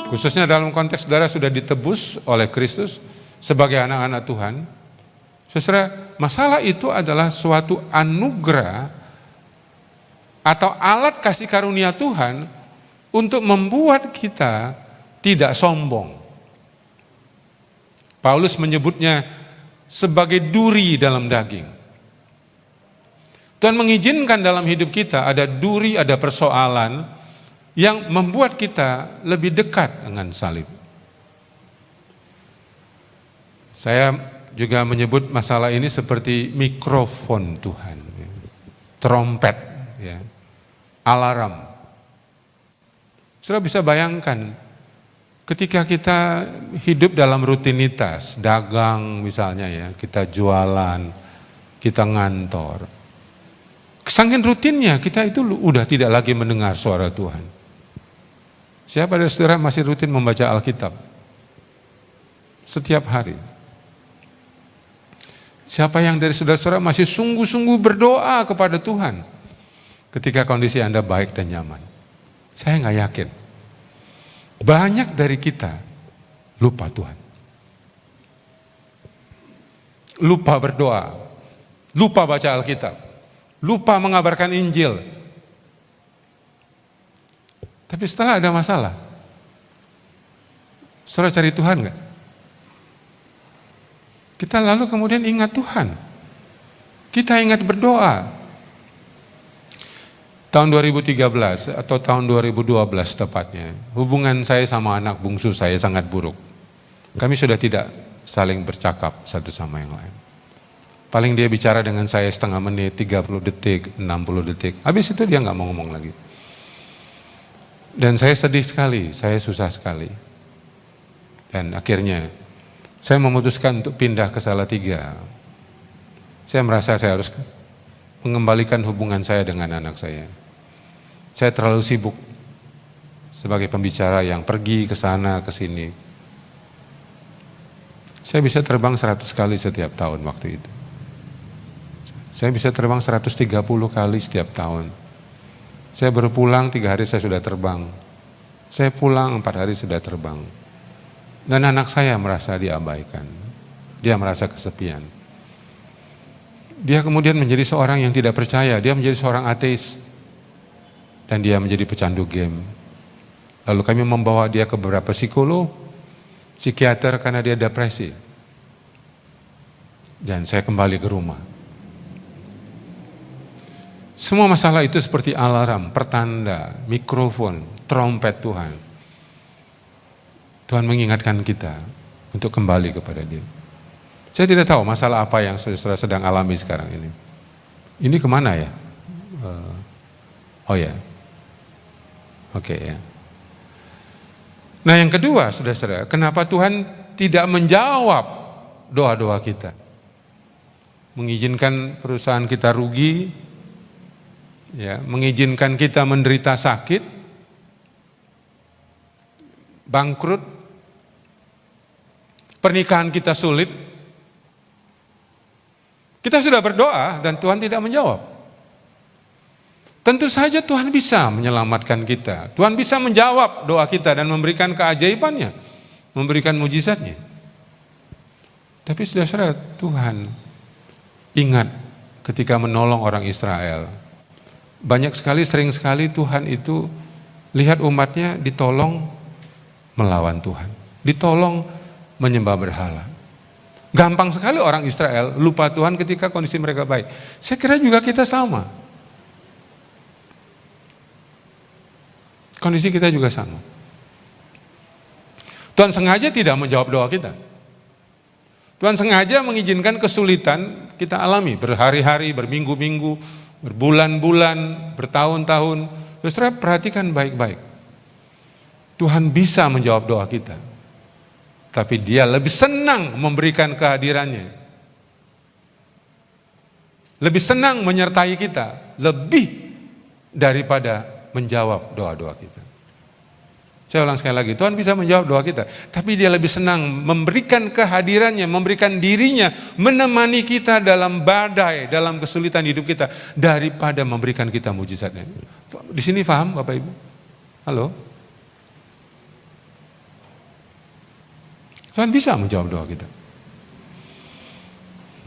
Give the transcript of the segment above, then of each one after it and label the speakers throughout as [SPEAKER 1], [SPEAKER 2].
[SPEAKER 1] khususnya dalam konteks saudara sudah ditebus oleh Kristus sebagai anak-anak Tuhan, saudara, masalah itu adalah suatu anugerah atau alat kasih karunia Tuhan untuk membuat kita tidak sombong. Paulus menyebutnya sebagai duri dalam daging. Tuhan mengizinkan dalam hidup kita ada duri, ada persoalan yang membuat kita lebih dekat dengan salib. Saya juga menyebut masalah ini seperti mikrofon Tuhan, trompet, ya, alarm. Saudara bisa bayangkan ketika kita hidup dalam rutinitas, dagang misalnya ya, kita jualan, kita ngantor. Saking rutinnya kita itu udah tidak lagi mendengar suara Tuhan. Siapa dari saudara masih rutin membaca Alkitab? Setiap hari. Siapa yang dari saudara-saudara masih sungguh-sungguh berdoa kepada Tuhan ketika kondisi Anda baik dan nyaman? Saya nggak yakin. Banyak dari kita lupa Tuhan. Lupa berdoa. Lupa baca Alkitab. Lupa mengabarkan Injil. Tapi setelah ada masalah, saudara cari Tuhan nggak? Kita lalu kemudian ingat Tuhan. Kita ingat berdoa. Tahun 2013 atau tahun 2012 tepatnya, hubungan saya sama anak bungsu saya sangat buruk. Kami sudah tidak saling bercakap satu sama yang lain. Paling dia bicara dengan saya setengah menit, 30 detik, 60 detik. Habis itu dia nggak mau ngomong lagi. Dan saya sedih sekali, saya susah sekali. Dan akhirnya saya memutuskan untuk pindah ke Salatiga. Saya merasa saya harus mengembalikan hubungan saya dengan anak saya. Saya terlalu sibuk sebagai pembicara yang pergi ke sana, ke sini. Saya bisa terbang 100 kali setiap tahun waktu itu. Saya bisa terbang 130 kali setiap tahun. Saya baru pulang 3 hari saya sudah terbang. Saya pulang 4 hari sudah terbang. Dan anak saya merasa diabaikan. Dia merasa kesepian. Dia kemudian menjadi seorang yang tidak percaya. Dia menjadi seorang ateis. Dan dia menjadi pecandu game. Lalu kami membawa dia ke beberapa psikolog, psikiater karena dia depresi. Dan saya kembali ke rumah. Semua masalah itu seperti alarm, pertanda, mikrofon, trompet Tuhan. Tuhan mengingatkan kita untuk kembali kepada Dia. Saya tidak tahu masalah apa yang saudara sedang alami sekarang ini. Ini kemana ya? Oh ya, oke ya. Nah yang kedua, saudara-saudara, kenapa Tuhan tidak menjawab doa-doa kita? Mengizinkan perusahaan kita rugi, ya, mengizinkan kita menderita sakit, bangkrut, pernikahan kita sulit. Kita sudah berdoa dan Tuhan tidak menjawab. Tentu saja Tuhan bisa menyelamatkan kita. Tuhan bisa menjawab doa kita dan memberikan keajaibannya, memberikan mujizatnya. Tapi saudara-saudara, Tuhan ingat ketika menolong orang Israel. Banyak sekali, sering sekali Tuhan itu lihat umatnya ditolong melawan Tuhan. Ditolong menyembah berhala. Gampang sekali orang Israel lupa Tuhan ketika kondisi mereka baik. Saya kira juga kita sama. Kondisi kita juga sama. Tuhan sengaja tidak menjawab doa kita. Tuhan sengaja mengizinkan kesulitan kita alami berhari-hari, berminggu-minggu, berbulan-bulan, bertahun-tahun. Saudara perhatikan baik-baik. Tuhan bisa menjawab doa kita. Tapi Dia lebih senang memberikan kehadirannya. Lebih senang menyertai kita. Lebih daripada menjawab doa-doa kita. Saya ulang sekali lagi, Tuhan bisa menjawab doa kita. Tapi Dia lebih senang memberikan kehadirannya, memberikan dirinya, menemani kita dalam badai, dalam kesulitan hidup kita. Daripada memberikan kita mujizatnya. Di sini paham Bapak Ibu? Halo? Tuhan bisa menjawab doa kita.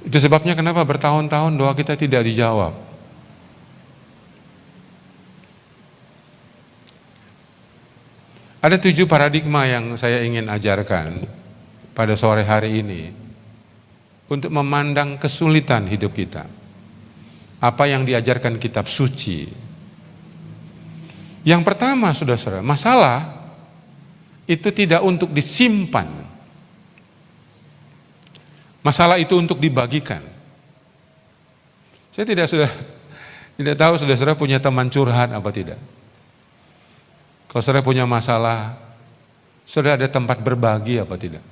[SPEAKER 1] Itu sebabnya kenapa bertahun-tahun doa kita tidak dijawab. Ada 7 paradigma yang saya ingin ajarkan pada sore hari ini untuk memandang kesulitan hidup kita. Apa yang diajarkan kitab suci. Yang pertama, saudara-saudara, masalah itu tidak untuk disimpan. Masalah itu untuk dibagikan. Saya tidak tahu saudara-saudara punya teman curhat apa tidak. Kalau saudara punya masalah, saudara ada tempat berbagi apa tidak?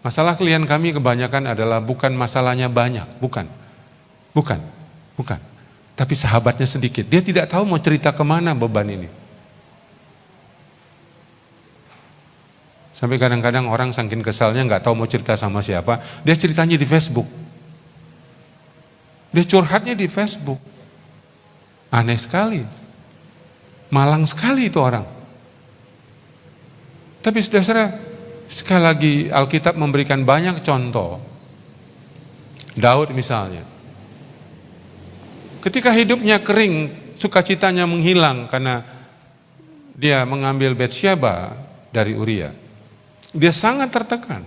[SPEAKER 1] Masalah klien kami kebanyakan adalah bukan masalahnya banyak, bukan. Tapi sahabatnya sedikit. Dia tidak tahu mau cerita kemana beban ini. Sampai kadang-kadang orang saking kesalnya nggak tahu mau cerita sama siapa, dia ceritanya di Facebook. Dia curhatnya di Facebook. Aneh sekali. Malang sekali itu orang. Tapi saudara, sekali lagi Alkitab memberikan banyak contoh. Daud misalnya. Ketika hidupnya kering, sukacitanya menghilang karena dia mengambil Batsyeba dari Uria. Dia sangat tertekan.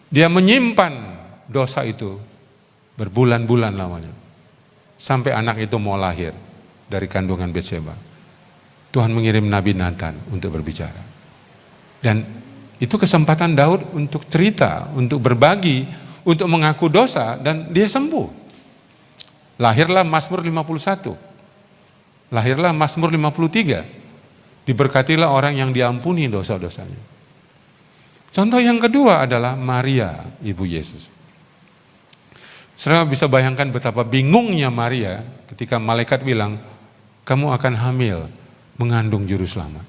[SPEAKER 1] Dia menyimpan dosa itu berbulan-bulan lamanya. Sampai anak itu mau lahir dari kandungan Batsyeba. Tuhan mengirim Nabi Nathan untuk berbicara. Dan itu kesempatan Daud untuk cerita, untuk berbagi, untuk mengaku dosa, dan dia sembuh. Lahirlah Mazmur 51. Lahirlah Mazmur 53. Diberkatilah orang yang diampuni dosa-dosanya. Contoh yang kedua adalah Maria, ibu Yesus. Saudara bisa bayangkan betapa bingungnya Maria ketika malaikat bilang, kamu akan hamil, mengandung juru selamat.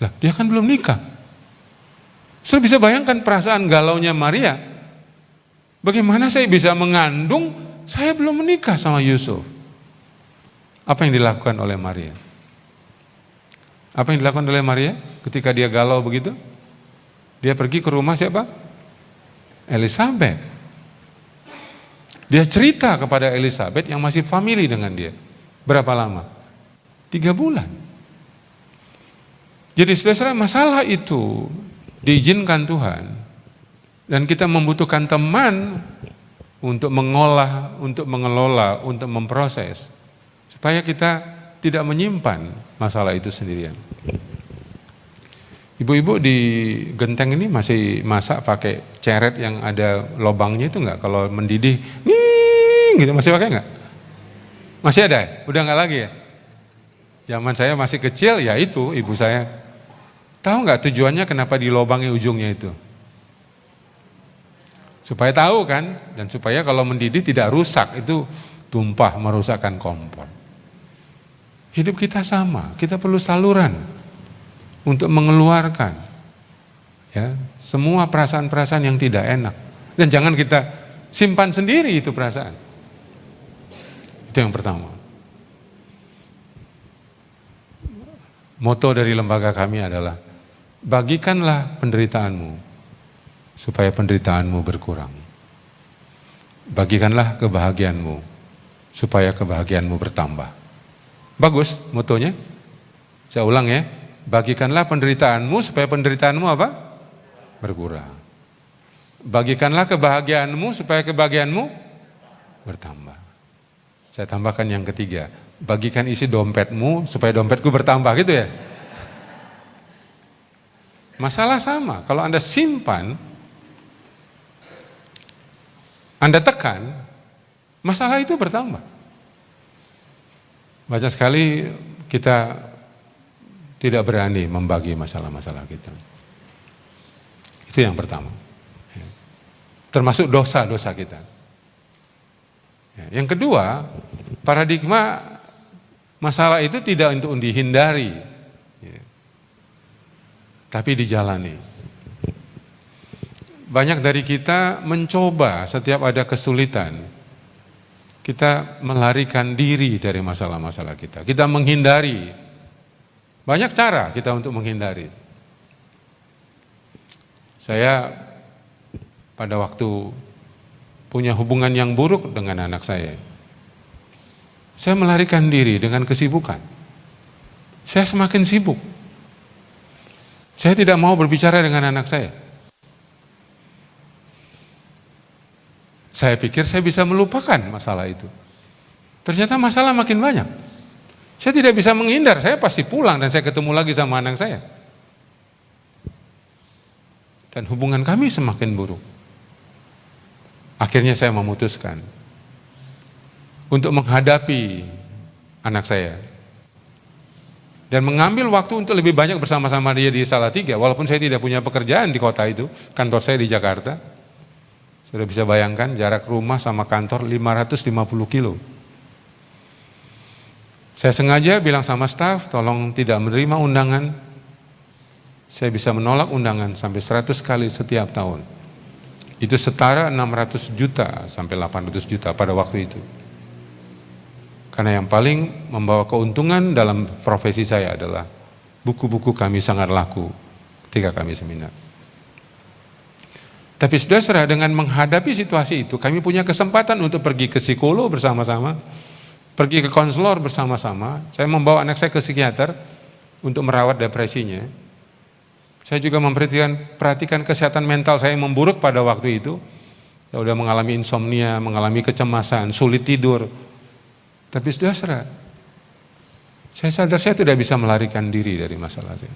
[SPEAKER 1] Lah, dia kan belum nikah. Saudara bisa bayangkan perasaan galaunya Maria. Bagaimana saya bisa mengandung, saya belum menikah sama Yusuf. Apa yang dilakukan oleh Maria? Apa yang dilakukan oleh Maria ketika dia galau begitu? Dia pergi ke rumah siapa? Elizabeth. Dia cerita kepada Elizabeth yang masih famili dengan dia. Berapa lama? 3 bulan. Jadi saudara, masalah itu diizinkan Tuhan. Dan kita membutuhkan teman untuk mengolah, untuk mengelola, untuk memproses. Supaya kita tidak menyimpan masalah itu sendirian. Ibu-ibu di genteng ini masih masak pakai ceret yang ada lobangnya itu enggak? Kalau mendidih, nih, gitu masih pakai enggak? Masih ada ya? Udah enggak lagi ya? Zaman saya masih kecil, ya itu ibu saya. Tahu nggak tujuannya kenapa dilobangi ujungnya itu? Supaya tahu kan, dan supaya kalau mendidih tidak rusak, itu tumpah merusakkan kompor. Hidup kita sama, kita perlu saluran untuk mengeluarkan ya semua perasaan-perasaan yang tidak enak. Dan jangan kita simpan sendiri itu perasaan. Itu yang pertama. Moto dari lembaga kami adalah, bagikanlah penderitaanmu, supaya penderitaanmu berkurang. Bagikanlah kebahagiaanmu, supaya kebahagiaanmu bertambah. Bagus motonya. Saya ulang ya, bagikanlah penderitaanmu, supaya penderitaanmu apa? Berkurang. Bagikanlah kebahagiaanmu, supaya kebahagiaanmu bertambah. Saya tambahkan yang ketiga, bagikan isi dompetmu supaya dompetku bertambah, gitu ya. Masalah sama, kalau Anda simpan, Anda tekan, masalah itu bertambah. Banyak sekali kita tidak berani membagi masalah-masalah kita. Itu yang pertama. Termasuk dosa-dosa kita. Yang kedua, paradigma masalah itu tidak untuk dihindari, tapi dijalani. Banyak dari kita mencoba setiap ada kesulitan, kita melarikan diri dari masalah-masalah kita. Kita menghindari. Banyak cara kita untuk menghindari. Saya pada waktu punya hubungan yang buruk dengan anak saya melarikan diri dengan kesibukan. Saya semakin sibuk. Saya tidak mau berbicara dengan anak saya. Saya pikir saya bisa melupakan masalah itu. Ternyata masalah makin banyak. Saya tidak bisa menghindar, saya pasti pulang dan saya ketemu lagi sama anak saya. Dan hubungan kami semakin buruk. Akhirnya saya memutuskan untuk menghadapi anak saya. Dan mengambil waktu untuk lebih banyak bersama-sama dia di Salatiga. Walaupun saya tidak punya pekerjaan di kota itu, kantor saya di Jakarta. Sudah bisa bayangkan jarak rumah sama kantor 550 kilo. Saya sengaja bilang sama staf, tolong tidak menerima undangan. Saya bisa menolak undangan sampai 100 kali setiap tahun. Itu setara 600 juta sampai 800 juta pada waktu itu. Karena yang paling membawa keuntungan dalam profesi saya adalah buku-buku kami sangat laku ketika kami seminar. Tapi saudara, dengan menghadapi situasi itu, kami punya kesempatan untuk pergi ke psikolog bersama-sama, pergi ke konselor bersama-sama. Saya membawa anak saya ke psikiater untuk merawat depresinya. Saya juga memperhatikan kesehatan mental saya yang memburuk pada waktu itu. Saya sudah mengalami insomnia, mengalami kecemasan, sulit tidur. Tapi saudara, saya sadar saya tidak bisa melarikan diri dari masalah saya.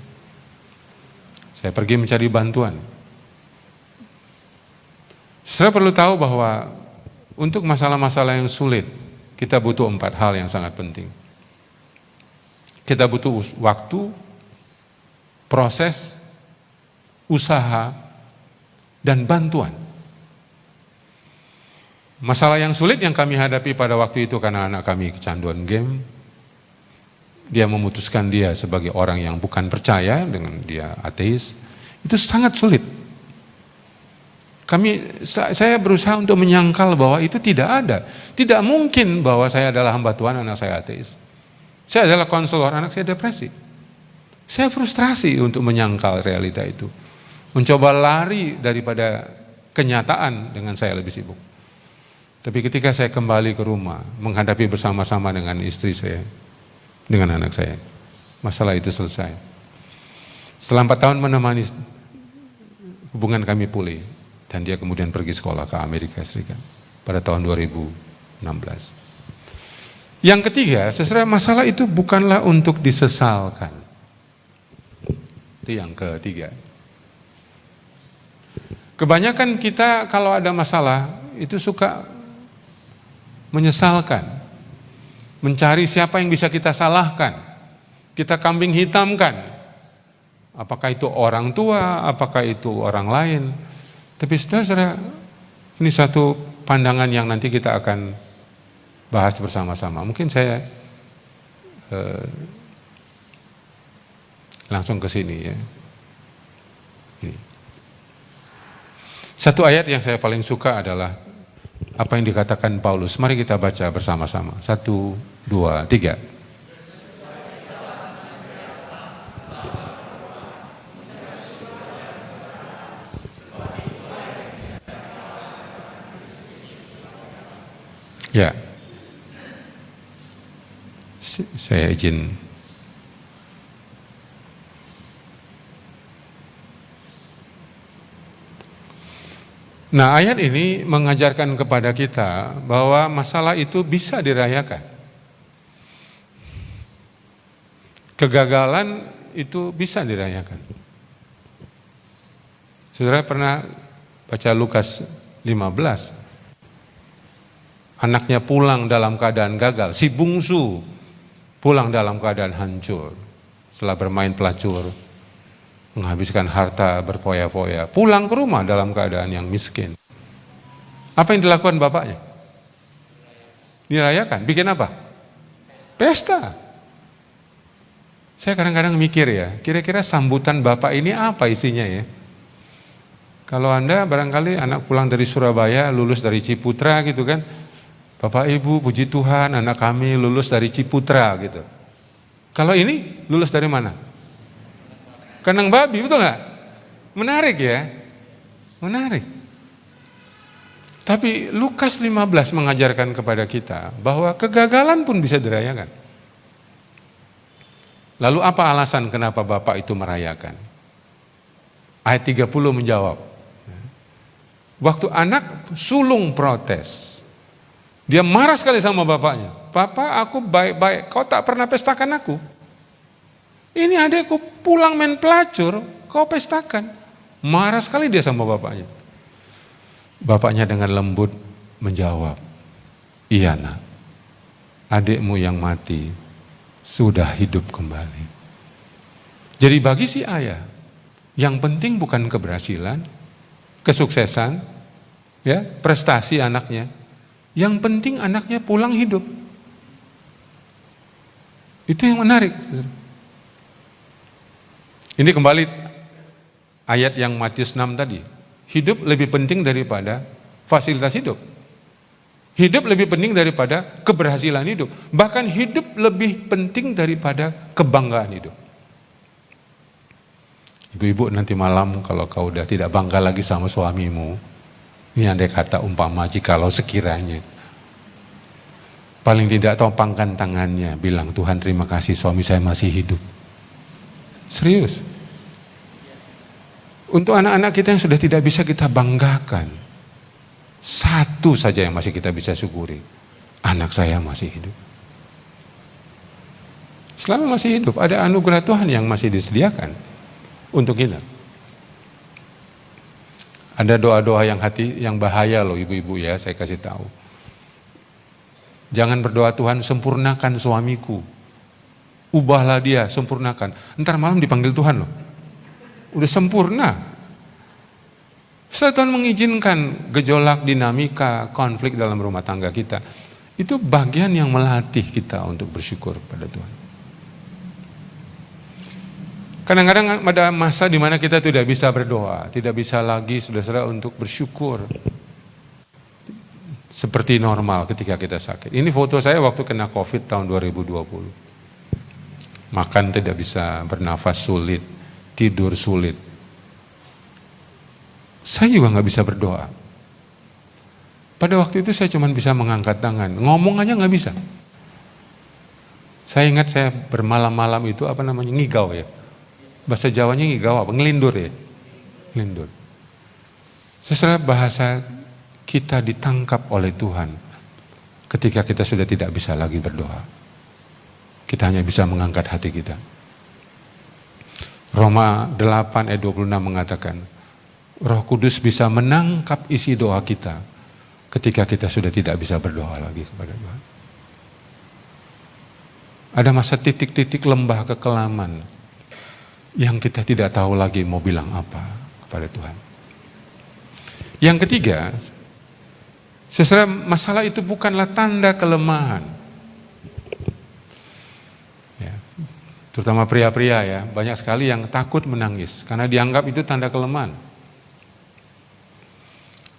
[SPEAKER 1] Saya pergi mencari bantuan. Saudara perlu tahu bahwa untuk masalah-masalah yang sulit, kita butuh 4 hal yang sangat penting. Kita butuh waktu, proses, usaha, dan bantuan. Masalah yang sulit yang kami hadapi pada waktu itu karena anak kami kecanduan game. Dia memutuskan dia sebagai orang yang bukan percaya, dengan dia ateis. Itu sangat sulit. Saya berusaha untuk menyangkal bahwa itu tidak ada. Tidak mungkin bahwa saya adalah hamba Tuhan, anak saya ateis. Saya adalah konselor, anak saya depresi. Saya frustrasi untuk menyangkal realita itu. Mencoba lari daripada kenyataan dengan saya lebih sibuk. Tapi ketika saya kembali ke rumah, menghadapi bersama-sama dengan istri saya, dengan anak saya, masalah itu selesai. Setelah 4 tahun menemani, hubungan kami pulih. Dan dia kemudian pergi sekolah ke Amerika Serikat pada tahun 2016. Yang ketiga, saudara, masalah itu bukanlah untuk disesalkan. Itu yang ketiga. Kebanyakan kita kalau ada masalah itu suka menyesalkan, mencari siapa yang bisa kita salahkan, kita kambing hitamkan. Apakah itu orang tua, apakah itu orang lain. Tapi saudara, ini satu pandangan yang nanti kita akan bahas bersama-sama. Mungkin saya langsung ke sini ya. Ini. Satu ayat yang saya paling suka adalah apa yang dikatakan Paulus. Mari kita baca bersama-sama. 1, 2, 3. Ya, saya izin. Nah, ayat ini mengajarkan kepada kita bahwa masalah itu bisa dirayakan. Kegagalan itu bisa dirayakan. Saudara pernah baca Lukas 15? Anaknya pulang dalam keadaan gagal, si bungsu pulang dalam keadaan hancur. Setelah bermain pelacur, menghabiskan harta berfoya-foya, pulang ke rumah dalam keadaan yang miskin. Apa yang dilakukan bapaknya? Dirayakan, bikin apa? Pesta. Saya kadang-kadang mikir ya, kira-kira sambutan bapak ini apa isinya ya? Kalau Anda barangkali anak pulang dari Surabaya, lulus dari Ciputra gitu kan, Bapak Ibu, puji Tuhan, anak kami lulus dari Ciputra gitu. Kalau ini lulus dari mana? Kandang babi, betul nggak? Menarik ya. Menarik. Tapi Lukas 15 mengajarkan kepada kita bahwa kegagalan pun bisa dirayakan. Lalu apa alasan kenapa Bapak itu merayakan? Ayat 30 menjawab. Waktu anak sulung protes, dia marah sekali sama bapaknya. Papa, aku baik-baik, kau tak pernah pestakan aku. Ini adikku pulang main pelacur, kau pestakan. Marah sekali dia sama bapaknya. Bapaknya dengan lembut menjawab, iya nak, adikmu yang mati sudah hidup kembali. Jadi bagi si ayah, yang penting bukan keberhasilan, kesuksesan, ya, prestasi anaknya. Yang penting anaknya pulang hidup. Itu yang menarik. Ini kembali ayat yang Matius 6 tadi. Hidup lebih penting daripada fasilitas hidup. Hidup lebih penting daripada keberhasilan hidup. Bahkan hidup lebih penting daripada kebanggaan hidup. Ibu-ibu nanti malam kalau kau udah tidak bangga lagi sama suamimu, ini andai kata umpama jikalau sekiranya, paling tidak topangkan tangannya, bilang Tuhan terima kasih suami saya masih hidup. Serius. Untuk anak-anak kita yang sudah tidak bisa kita banggakan, satu saja yang masih kita bisa syukuri, anak saya masih hidup. Selama masih hidup, ada anugerah Tuhan yang masih disediakan untuk kita. Ada doa-doa yang bahaya loh ibu-ibu ya, saya kasih tahu. Jangan berdoa Tuhan sempurnakan suamiku, ubahlah dia, sempurnakan. Ntar malam dipanggil Tuhan loh. Udah sempurna. Setelah Tuhan mengizinkan gejolak, dinamika, konflik dalam rumah tangga kita, itu bagian yang melatih kita untuk bersyukur pada Tuhan. Kadang-kadang ada masa di mana kita tidak bisa berdoa, tidak bisa lagi saudara-saudara untuk bersyukur seperti normal ketika kita sakit. Ini foto saya waktu kena COVID tahun 2020. Makan tidak bisa, bernafas sulit, tidur sulit. Saya juga nggak bisa berdoa. Pada waktu itu saya cuma bisa mengangkat tangan, ngomong aja nggak bisa. Saya ingat saya bermalam-malam itu ngigau ya. Bahasa Jawanya ngigau apa? Ngelindur ya. Ngelindur. Sesuai bahasa kita ditangkap oleh Tuhan ketika kita sudah tidak bisa lagi berdoa. Kita hanya bisa mengangkat hati kita. Roma 8 ayat 26 mengatakan, Roh Kudus bisa menangkap isi doa kita ketika kita sudah tidak bisa berdoa lagi kepada Tuhan. Ada masa titik-titik lembah kekelaman yang kita tidak tahu lagi mau bilang apa kepada Tuhan. Yang ketiga, masalah itu bukanlah tanda kelemahan. Ya, terutama pria-pria ya, banyak sekali yang takut menangis karena dianggap itu tanda kelemahan.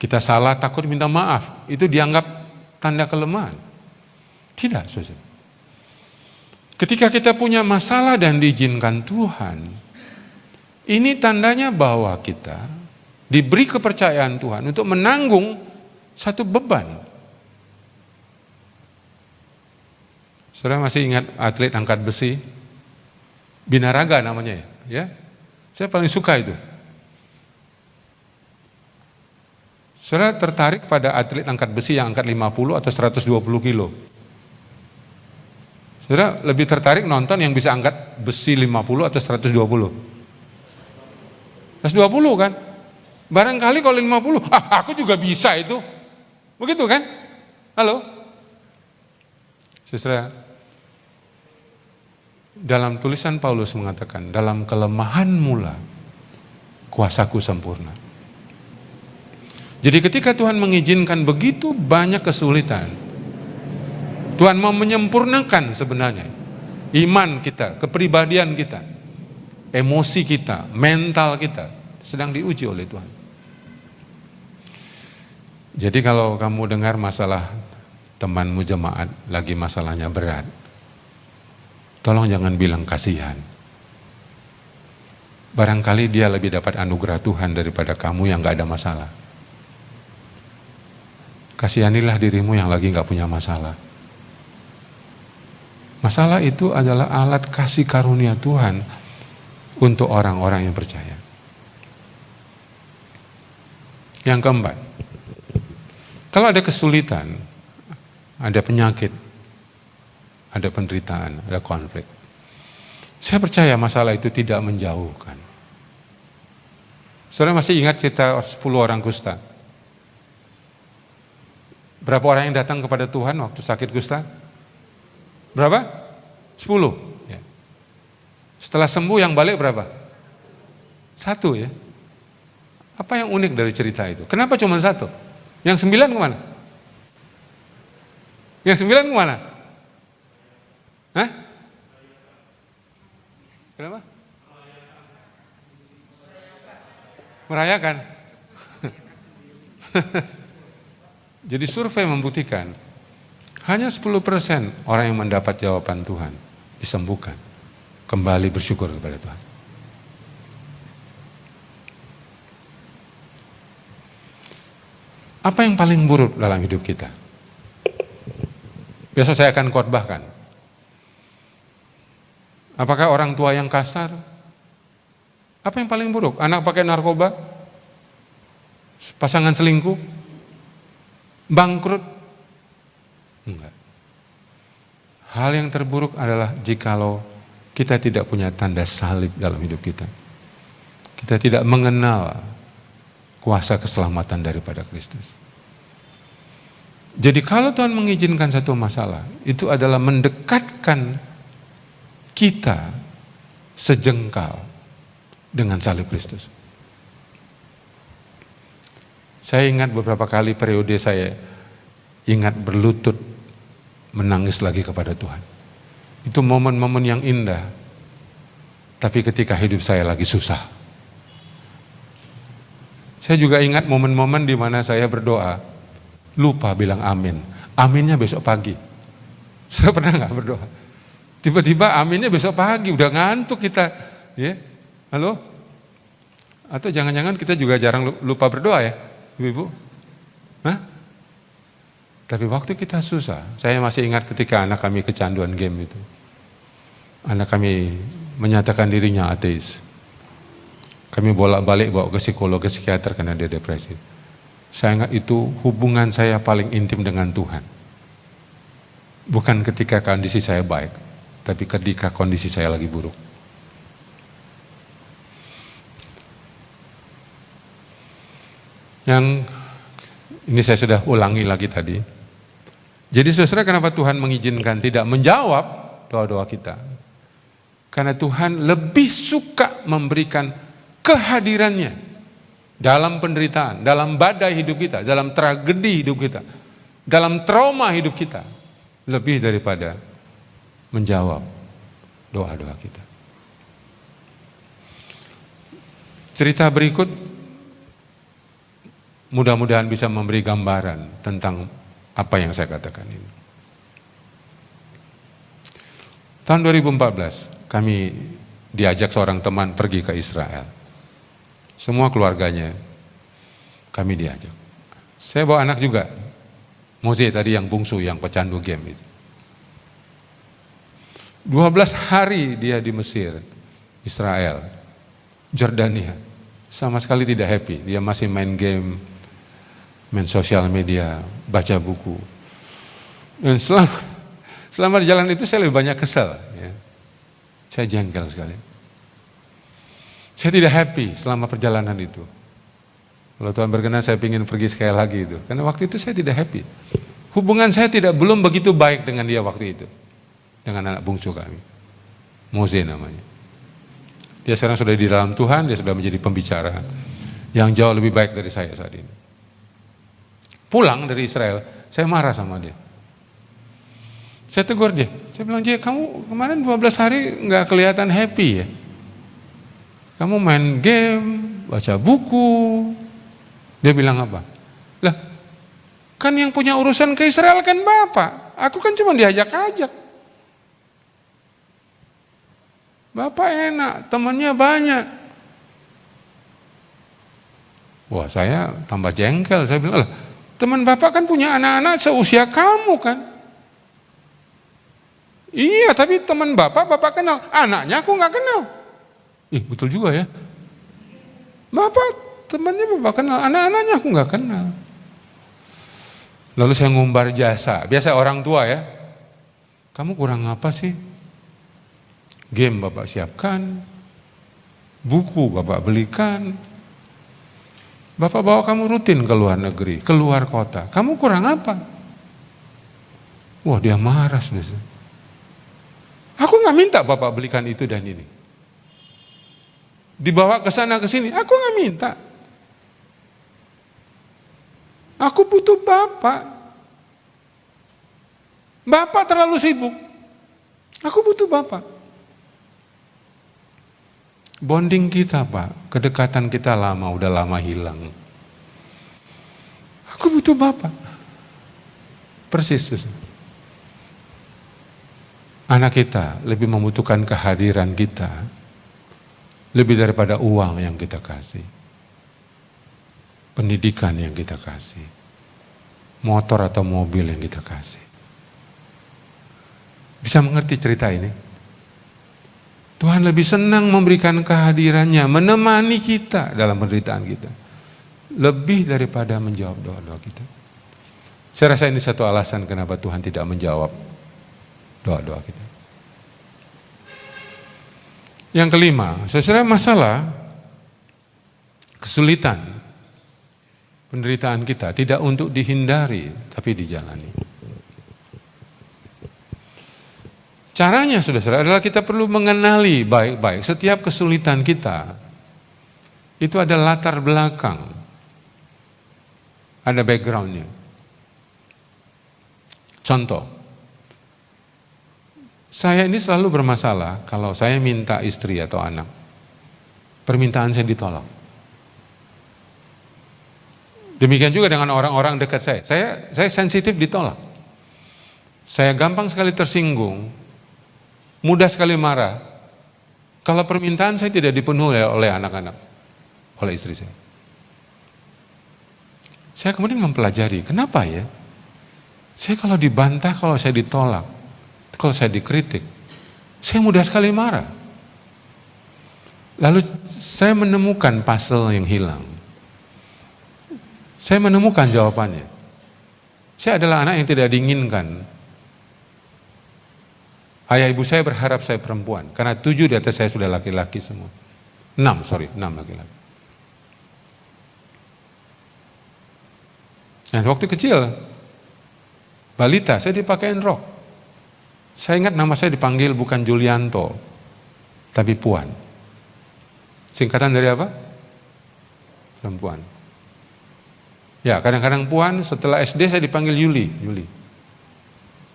[SPEAKER 1] Kita salah takut minta maaf, itu dianggap tanda kelemahan. Tidak, saudara. Ketika kita punya masalah dan diizinkan Tuhan, ini tandanya bahwa kita diberi kepercayaan Tuhan untuk menanggung satu beban. Saudara masih ingat atlet angkat besi? Binaraga namanya ya? Saya paling suka itu. Saudara tertarik pada atlet angkat besi yang angkat 50 atau 120 kilo? Saudara lebih tertarik nonton yang bisa angkat besi 50 atau 120? 120 kan? Barangkali kalau 50, aku juga bisa itu. Begitu kan? Halo? Saudara, dalam tulisan Paulus mengatakan, dalam kelemahan mula kuasaku sempurna. Jadi ketika Tuhan mengizinkan begitu banyak kesulitan, Tuhan mau menyempurnakan sebenarnya iman kita, kepribadian kita, emosi kita, mental kita sedang diuji oleh Tuhan. Jadi kalau kamu dengar masalah temanmu jemaat lagi masalahnya berat, tolong jangan bilang kasihan. Barangkali dia lebih dapat anugerah Tuhan daripada kamu yang gak ada masalah. Kasihanilah dirimu yang lagi gak punya masalah. Masalah itu adalah alat kasih karunia Tuhan untuk orang-orang yang percaya. Yang keempat, kalau ada kesulitan, ada penyakit, ada penderitaan, ada konflik, saya percaya masalah itu tidak menjauhkan. Saudara masih ingat cerita 10 orang kusta? Berapa orang yang datang kepada Tuhan waktu sakit kusta? Berapa? 10. Ya. Setelah sembuh yang balik berapa? 1 ya. Apa yang unik dari cerita itu? Kenapa cuma 1? Yang 9 kemana? Yang 9 kemana? Hah? Kenapa? Merayakan. Jadi survei membuktikan hanya 10% orang yang mendapat jawaban Tuhan disembuhkan, kembali bersyukur kepada Tuhan. Apa yang paling buruk dalam hidup kita? Besok saya akan khotbahkan. Apakah orang tua yang kasar? Apa yang paling buruk? Anak pakai narkoba? Pasangan selingkuh? Bangkrut? Enggak. Hal yang terburuk adalah jikalau kita tidak punya tanda salib dalam hidup kita. Kita tidak mengenal kuasa keselamatan daripada Kristus. Jadi kalau Tuhan mengizinkan satu masalah, itu adalah mendekatkan kita sejengkal dengan salib Kristus. Saya ingat beberapa kali periode saya ingat berlutut menangis lagi kepada Tuhan. Itu momen-momen yang indah. Tapi ketika hidup saya lagi susah. Saya juga ingat momen-momen di mana saya berdoa, lupa bilang amin. Aminnya besok pagi. Saya pernah nggak berdoa? Tiba-tiba aminnya besok pagi, udah ngantuk kita. Ya, halo? Atau jangan-jangan kita juga jarang lupa berdoa ya, Ibu? Hah? Tapi waktu kita susah, saya masih ingat ketika anak kami kecanduan game itu. Anak kami menyatakan dirinya ateis. Kami bolak-balik bawa ke psikolog, ke psikiater karena dia depresi. Saya ingat itu hubungan saya paling intim dengan Tuhan. Bukan ketika kondisi saya baik, tapi ketika kondisi saya lagi buruk. Yang ini saya sudah ulangi lagi tadi. Jadi saudara, kenapa Tuhan mengizinkan tidak menjawab doa-doa kita? Karena Tuhan lebih suka memberikan kehadirannya dalam penderitaan, dalam badai hidup kita, dalam tragedi hidup kita, dalam trauma hidup kita, lebih daripada menjawab doa-doa kita. Cerita berikut mudah-mudahan bisa memberi gambaran tentang apa yang saya katakan ini. Tahun 2014 kami diajak seorang teman pergi ke Israel. Semua keluarganya kami diajak. Saya bawa anak juga, Moze tadi yang bungsu, yang pecandu game itu. 12 hari dia di Mesir, Israel, Jordania. Sama sekali tidak happy, dia masih main game, main sosial media, baca buku. Dan selama di jalan itu saya lebih banyak kesel. Ya. Saya jengkel sekali. Saya tidak happy selama perjalanan itu. Kalau Tuhan berkenan saya ingin pergi sekali lagi itu. Karena waktu itu saya tidak happy. Hubungan saya belum begitu baik dengan dia waktu itu. Dengan anak bungsu kami. Moze namanya. Dia sekarang sudah di dalam Tuhan, dia sudah menjadi pembicara yang jauh lebih baik dari saya saat ini. Pulang dari Israel, saya marah sama dia. Saya tegur dia, saya bilang, "Jay, kamu kemarin 12 hari nggak kelihatan happy ya? Kamu main game, baca buku." Dia bilang apa? "Lah, kan yang punya urusan ke Israel kan Bapak, aku kan cuma diajak-ajak. Bapak enak, temannya banyak. Wah, saya tambah jengkel. Saya bilang, "Lah, teman Bapak kan punya anak-anak seusia kamu kan?" "Iya, tapi teman Bapak kenal, anaknya aku nggak kenal." Ih, betul juga ya. Temannya Bapak kenal, anak-anaknya aku nggak kenal. Lalu saya ngumbar jasa, biasa orang tua ya. "Kamu kurang apa sih? Game Bapak siapkan, buku Bapak belikan, Bapak bawa kamu rutin ke luar negeri, ke luar kota. Kamu kurang apa?" Wah, dia marah. "Aku nggak minta Bapak belikan itu dan ini. Dibawa ke sana ke sini, aku nggak minta. Aku butuh Bapak. Bapak terlalu sibuk. Aku butuh Bapak." Bonding kita, Pak, kedekatan kita udah lama hilang. Aku butuh Bapak. Persis, Suster. Anak kita lebih membutuhkan kehadiran kita, lebih daripada uang yang kita kasih, pendidikan yang kita kasih, motor atau mobil yang kita kasih. Bisa mengerti cerita ini? Tuhan lebih senang memberikan kehadirannya, menemani kita dalam penderitaan kita, lebih daripada menjawab doa-doa kita. Saya rasa ini satu alasan kenapa Tuhan tidak menjawab doa-doa kita. Yang kelima, saudara, masalah, kesulitan, penderitaan kita tidak untuk dihindari, tapi dijalani. Caranya, saudara, adalah kita perlu mengenali baik-baik setiap kesulitan kita. Itu ada latar belakang, ada backgroundnya. Contoh, saya ini selalu bermasalah kalau saya minta istri atau anak, permintaan saya ditolak. Demikian juga dengan orang-orang dekat saya. Saya sensitif ditolak. Saya gampang sekali tersinggung, mudah sekali marah kalau permintaan saya tidak dipenuhi oleh anak-anak, oleh istri saya. Saya kemudian mempelajari, kenapa ya? Saya kalau dibantah, kalau saya ditolak, kalau saya dikritik, saya mudah sekali marah. Lalu saya menemukan puzzle yang hilang. Saya menemukan jawabannya. Saya adalah anak yang tidak diinginkan. Ayah ibu saya berharap saya perempuan, karena 7 di atas saya sudah laki-laki semua. 6 laki-laki. Nah, waktu kecil, balita, saya dipakein rok. Saya ingat nama saya dipanggil bukan Julianto, tapi Puan. Singkatan dari apa? Perempuan. Ya, kadang-kadang Puan, setelah SD saya dipanggil Yuli.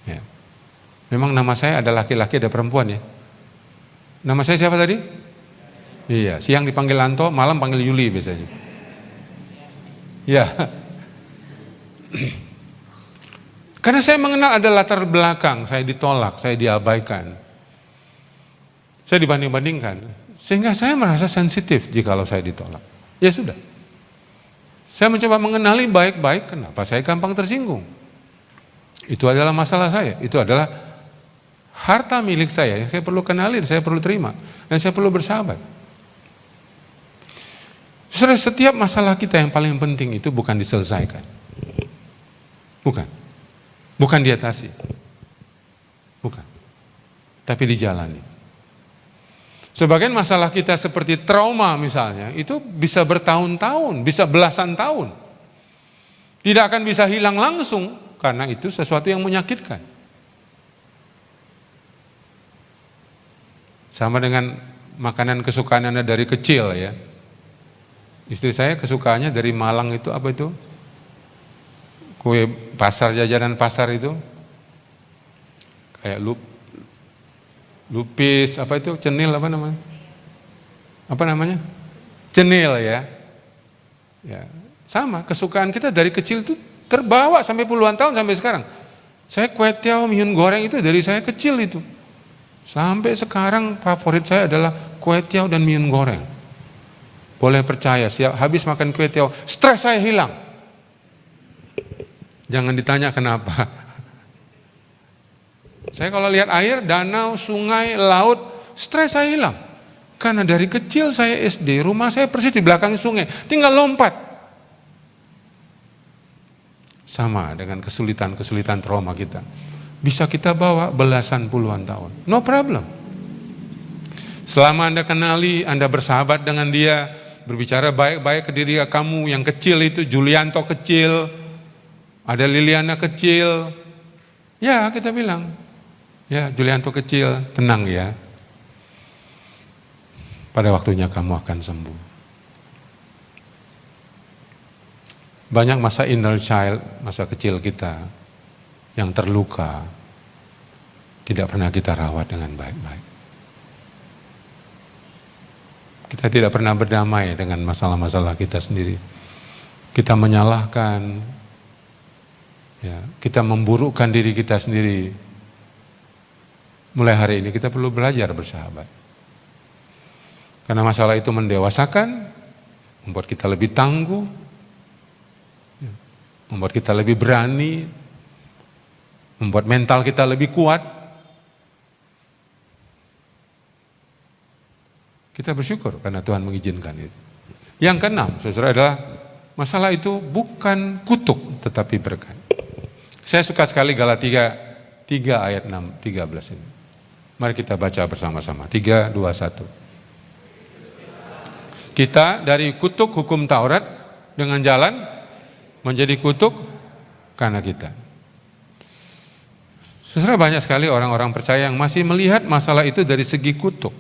[SPEAKER 1] Ya. Memang nama saya ada laki-laki, ada perempuan ya. Nama saya siapa tadi? Iya, siang dipanggil Anto, malam panggil Yuli biasanya. Ya. Karena saya mengenal ada latar belakang, saya ditolak, saya diabaikan. Saya dibanding-bandingkan, sehingga saya merasa sensitif jikalau saya ditolak. Ya sudah. Saya mencoba mengenali baik-baik kenapa saya gampang tersinggung. Itu adalah masalah saya, itu adalah harta milik saya yang saya perlu kenali, saya perlu terima, dan saya perlu bersahabat. Setiap masalah kita yang paling penting itu bukan diselesaikan. Bukan diatasi. Bukan. Tapi dijalani. Sebagian masalah kita seperti trauma misalnya, itu bisa bertahun-tahun, bisa belasan tahun. Tidak akan bisa hilang langsung, karena itu sesuatu yang menyakitkan. Sama dengan makanan kesukaan Anda dari kecil ya. Istri saya kesukaannya dari Malang itu apa itu? Kue pasar, jajanan pasar itu. Kayak lupis, apa itu? Cenil apa namanya? Apa namanya? Cenil ya. Ya, sama kesukaan kita dari kecil itu terbawa sampai puluhan tahun sampai sekarang. Saya kue tiaw, mihun goreng itu dari saya kecil itu. Sampai sekarang favorit saya adalah kue tiaw dan mihun goreng. Boleh percaya, habis makan kue tiaw, stres saya hilang. Jangan ditanya kenapa. Saya kalau lihat air, danau, sungai, laut, stres saya hilang. Karena dari kecil saya SD, rumah saya persis di belakang sungai, tinggal lompat. Sama dengan kesulitan-kesulitan trauma kita. Bisa kita bawa belasan puluhan tahun. No problem. Selama Anda kenali, Anda bersahabat dengan dia, berbicara baik-baik ke diri kamu yang kecil itu, Julianto kecil, ada Liliana kecil. Ya, kita bilang, ya Julianto kecil, tenang ya. Pada waktunya kamu akan sembuh. Banyak masa inner child, masa kecil kita yang terluka, tidak pernah kita rawat dengan baik-baik. Kita tidak pernah berdamai dengan masalah-masalah kita sendiri. Kita menyalahkan, ya, kita memburukkan diri kita sendiri. Mulai hari ini kita perlu belajar bersahabat. Karena masalah itu mendewasakan, membuat kita lebih tangguh, membuat kita lebih berani, membuat mental kita lebih kuat. Kita bersyukur karena Tuhan mengizinkan itu. Yang keenam, saudara, adalah masalah itu bukan kutuk tetapi berkat. Saya suka sekali Galatia 3 ayat 13 ini. Mari kita baca bersama-sama. 3, 2, 1. Kita dari kutuk hukum Taurat dengan jalan menjadi kutuk karena kita. Saudara, banyak sekali orang-orang percaya yang masih melihat masalah itu dari segi kutuk.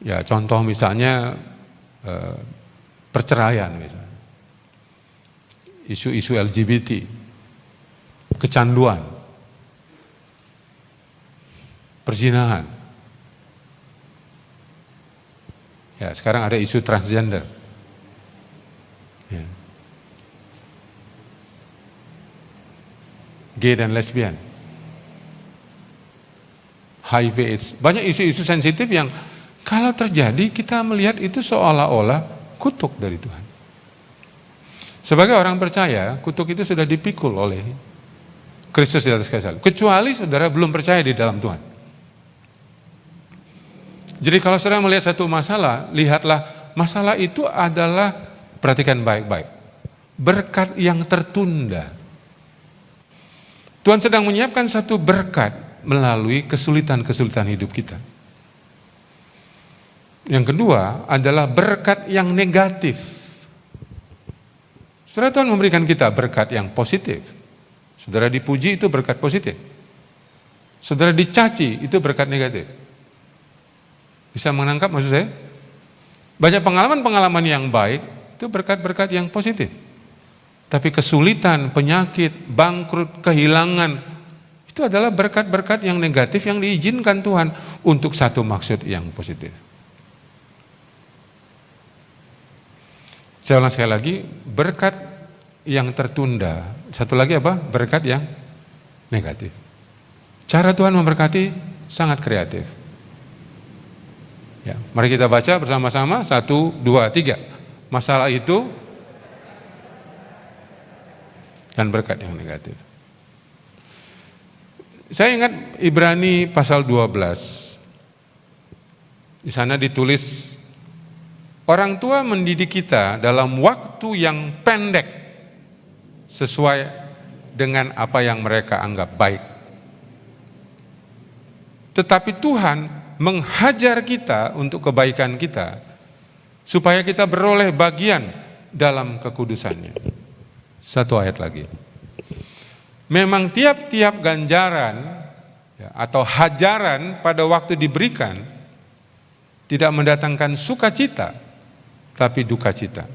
[SPEAKER 1] Ya, contoh misalnya perceraian misalnya. Isu-isu LGBT, kecanduan, perzinahan. Ya, sekarang ada isu transgender. Ya. Gay dan lesbian. HIV AIDS. Banyak isu-isu sensitif yang kalau terjadi kita melihat itu seolah-olah kutuk dari Tuhan. Sebagai orang percaya, kutuk itu sudah dipikul oleh Kristus di atas kayu salib. Kecuali saudara belum percaya di dalam Tuhan. Jadi kalau saudara melihat satu masalah, lihatlah masalah itu adalah, perhatikan baik-baik, berkat yang tertunda. Tuhan sedang menyiapkan satu berkat melalui kesulitan-kesulitan hidup kita. Yang kedua adalah berkat yang negatif. Saudara, Tuhan memberikan kita berkat yang positif. Saudara dipuji itu berkat positif. Saudara dicaci itu berkat negatif. Bisa menangkap maksud saya? Banyak pengalaman-pengalaman yang baik itu berkat-berkat yang positif. Tapi kesulitan, penyakit, bangkrut, kehilangan, itu adalah berkat-berkat yang negatif yang diizinkan Tuhan untuk satu maksud yang positif. Saya ulang sekali lagi, berkat yang tertunda. Satu lagi apa? Berkat yang negatif. Cara Tuhan memberkati sangat kreatif. Ya, mari kita baca bersama-sama, 1, 2, 3. Masalah itu dan berkat yang negatif. Saya ingat Ibrani pasal 12. Di sana ditulis, orang tua mendidik kita dalam waktu yang pendek sesuai dengan apa yang mereka anggap baik. Tetapi Tuhan menghajar kita untuk kebaikan kita, supaya kita beroleh bagian dalam kekudusannya. Satu ayat lagi. Memang tiap-tiap ganjaran atau hajaran pada waktu diberikan tidak mendatangkan sukacita, tapi duka cita.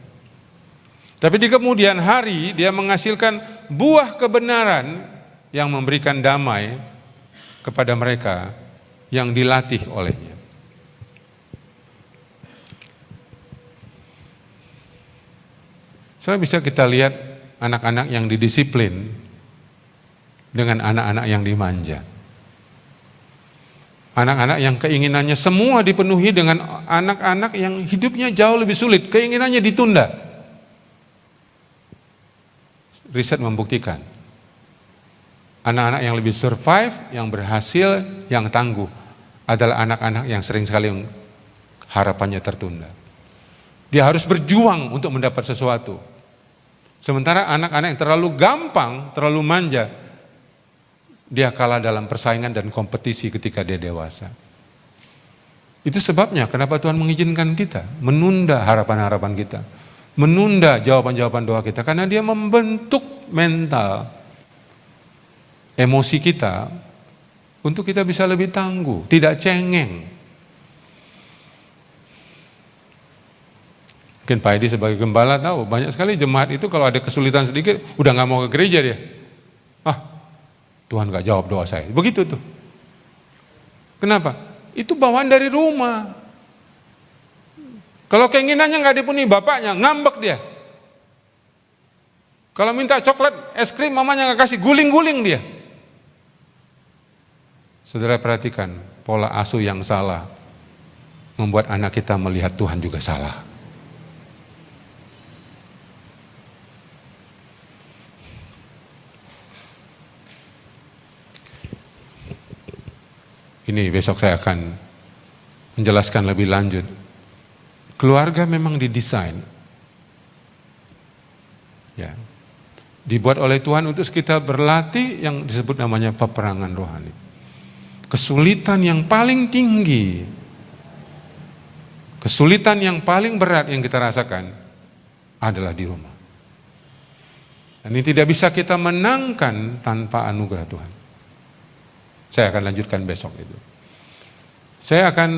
[SPEAKER 1] Tapi di kemudian hari dia menghasilkan buah kebenaran yang memberikan damai kepada mereka yang dilatih olehnya. Soalnya bisa kita lihat anak-anak yang didisiplin dengan anak-anak yang dimanja. Anak-anak yang keinginannya semua dipenuhi dengan anak-anak yang hidupnya jauh lebih sulit, keinginannya ditunda. Riset membuktikan, anak-anak yang lebih survive, yang berhasil, yang tangguh adalah anak-anak yang sering sekali harapannya tertunda. Dia harus berjuang untuk mendapat sesuatu. Sementara anak-anak yang terlalu gampang, terlalu manja, dia kalah dalam persaingan dan kompetisi ketika dia dewasa. Itu sebabnya kenapa Tuhan mengizinkan kita menunda harapan-harapan kita, menunda jawaban-jawaban doa kita, karena dia membentuk mental, emosi kita untuk kita bisa lebih tangguh, tidak cengeng. Mungkin Pak Edi sebagai gembala tahu, banyak sekali jemaat itu kalau ada kesulitan sedikit, udah gak mau ke gereja dia. Tuhan gak jawab doa saya. Begitu tuh. Kenapa? Itu bawaan dari rumah. Kalau keinginannya gak dipenuhi bapaknya, ngambek dia. Kalau minta coklat, es krim, mamanya gak kasih, guling-guling dia. Saudara perhatikan, pola asuh yang salah membuat anak kita melihat Tuhan juga salah. Ini besok saya akan menjelaskan lebih lanjut. Keluarga memang didesain, ya, dibuat oleh Tuhan untuk kita berlatih yang disebut namanya peperangan rohani. Kesulitan yang paling tinggi, kesulitan yang paling berat yang kita rasakan adalah di rumah. Dan ini tidak bisa kita menangkan tanpa anugerah Tuhan. Saya akan lanjutkan besok itu. Saya akan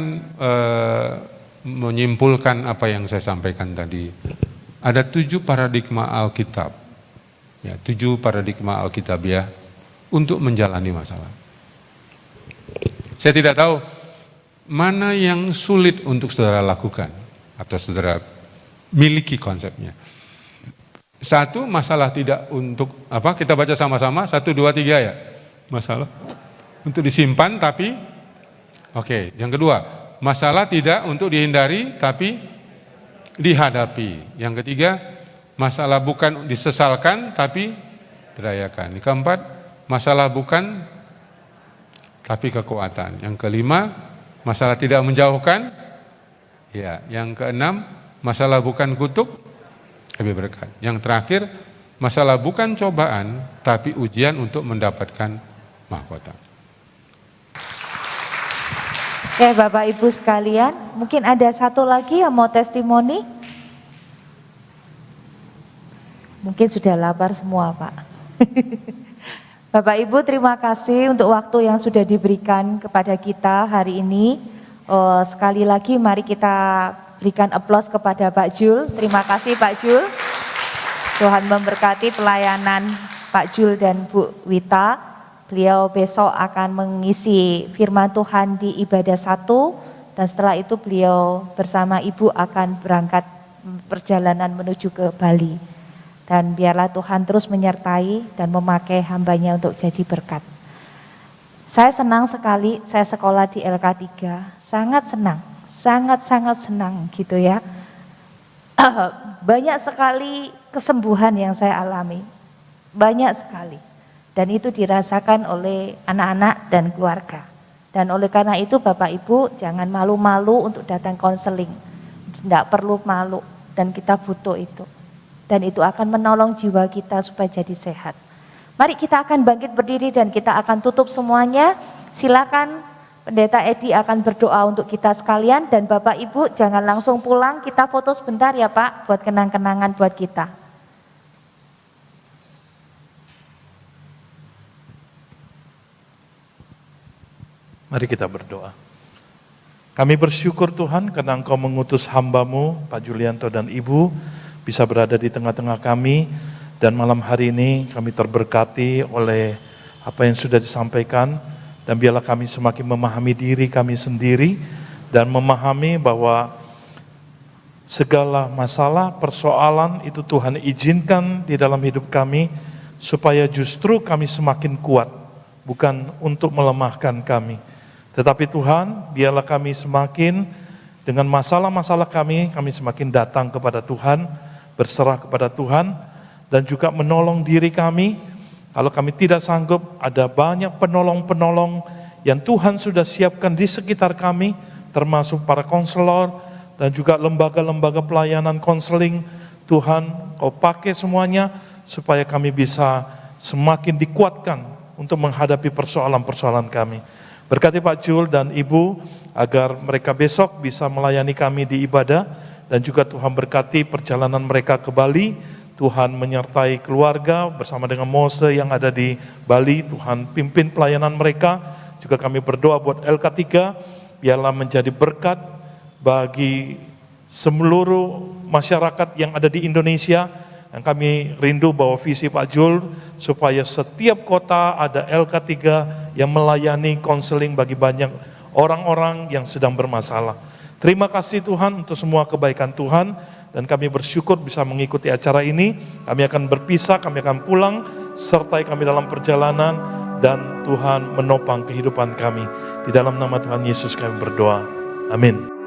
[SPEAKER 1] menyimpulkan apa yang saya sampaikan tadi. Ada 7 paradigma Alkitab, ya, 7 paradigma Alkitabiah untuk menjalani masalah. Saya tidak tahu mana yang sulit untuk saudara lakukan atau saudara miliki konsepnya. 1, masalah tidak untuk apa? Kita baca sama-sama 1, 2, 3 ya. Masalah untuk disimpan tapi oke. Yang kedua, masalah tidak untuk dihindari tapi dihadapi. Yang ketiga, masalah bukan disesalkan tapi dirayakan. Yang keempat, masalah bukan tapi kekuatan. Yang kelima, masalah tidak menjauhkan. Ya, yang keenam, masalah bukan kutuk tapi berkat. Yang terakhir, masalah bukan cobaan tapi ujian untuk mendapatkan mahkota.
[SPEAKER 2] Oke, Bapak Ibu sekalian, mungkin ada satu lagi yang mau testimoni? Mungkin sudah lapar semua, Pak. Bapak Ibu, terima kasih untuk waktu yang sudah diberikan kepada kita hari ini. Sekali lagi mari kita berikan aplaus kepada Pak Jul. Terima kasih Pak Jul. Tuhan memberkati pelayanan Pak Jul dan Bu Wita. Beliau besok akan mengisi firman Tuhan di ibadah 1 dan setelah itu beliau bersama Ibu akan berangkat perjalanan menuju ke Bali. Dan biarlah Tuhan terus menyertai dan memakai hambanya untuk jadi berkat. Saya senang sekali, saya sekolah di LK3, sangat senang, sangat-sangat senang gitu ya. Banyak sekali kesembuhan yang saya alami, banyak sekali. Dan itu dirasakan oleh anak-anak dan keluarga. Dan oleh karena itu Bapak Ibu jangan malu-malu untuk datang konseling. Tidak perlu malu dan kita butuh itu. Dan itu akan menolong jiwa kita supaya jadi sehat. Mari kita akan bangkit berdiri dan kita akan tutup semuanya. Silakan Pendeta Edi akan berdoa untuk kita sekalian. Dan Bapak Ibu jangan langsung pulang, kita foto sebentar ya Pak buat kenang-kenangan buat kita.
[SPEAKER 3] Mari kita berdoa. Kami bersyukur Tuhan karena Engkau mengutus hamba-Mu, Pak Julianto dan Ibu, bisa berada di tengah-tengah kami. Dan malam hari ini kami terberkati oleh apa yang sudah disampaikan. Dan biarlah kami semakin memahami diri kami sendiri. Dan memahami bahwa segala masalah, persoalan itu Tuhan izinkan di dalam hidup kami. Supaya justru kami semakin kuat. Bukan untuk melemahkan kami. Tetapi Tuhan, biarlah kami semakin dengan masalah-masalah kami semakin datang kepada Tuhan, berserah kepada Tuhan, dan juga menolong diri kami. Kalau kami tidak sanggup, ada banyak penolong-penolong yang Tuhan sudah siapkan di sekitar kami, termasuk para konselor dan juga lembaga-lembaga pelayanan konseling. Tuhan, Kau pakai semuanya supaya kami bisa semakin dikuatkan untuk menghadapi persoalan-persoalan kami. Berkati Pak Jul dan Ibu agar mereka besok bisa melayani kami di ibadah, dan juga Tuhan berkati perjalanan mereka ke Bali. Tuhan menyertai keluarga bersama dengan Mose yang ada di Bali. Tuhan pimpin pelayanan mereka. Juga kami berdoa buat LK3, biarlah menjadi berkat bagi seluruh masyarakat yang ada di Indonesia. Yang kami rindu bahwa visi Pak Jul supaya setiap kota ada LK3 yang melayani konseling bagi banyak orang-orang yang sedang bermasalah. Terima kasih Tuhan untuk semua kebaikan Tuhan, dan kami bersyukur bisa mengikuti acara ini. Kami akan berpisah, kami akan pulang, sertai kami dalam perjalanan, dan Tuhan menopang kehidupan kami. Di dalam nama Tuhan Yesus kami berdoa. Amin.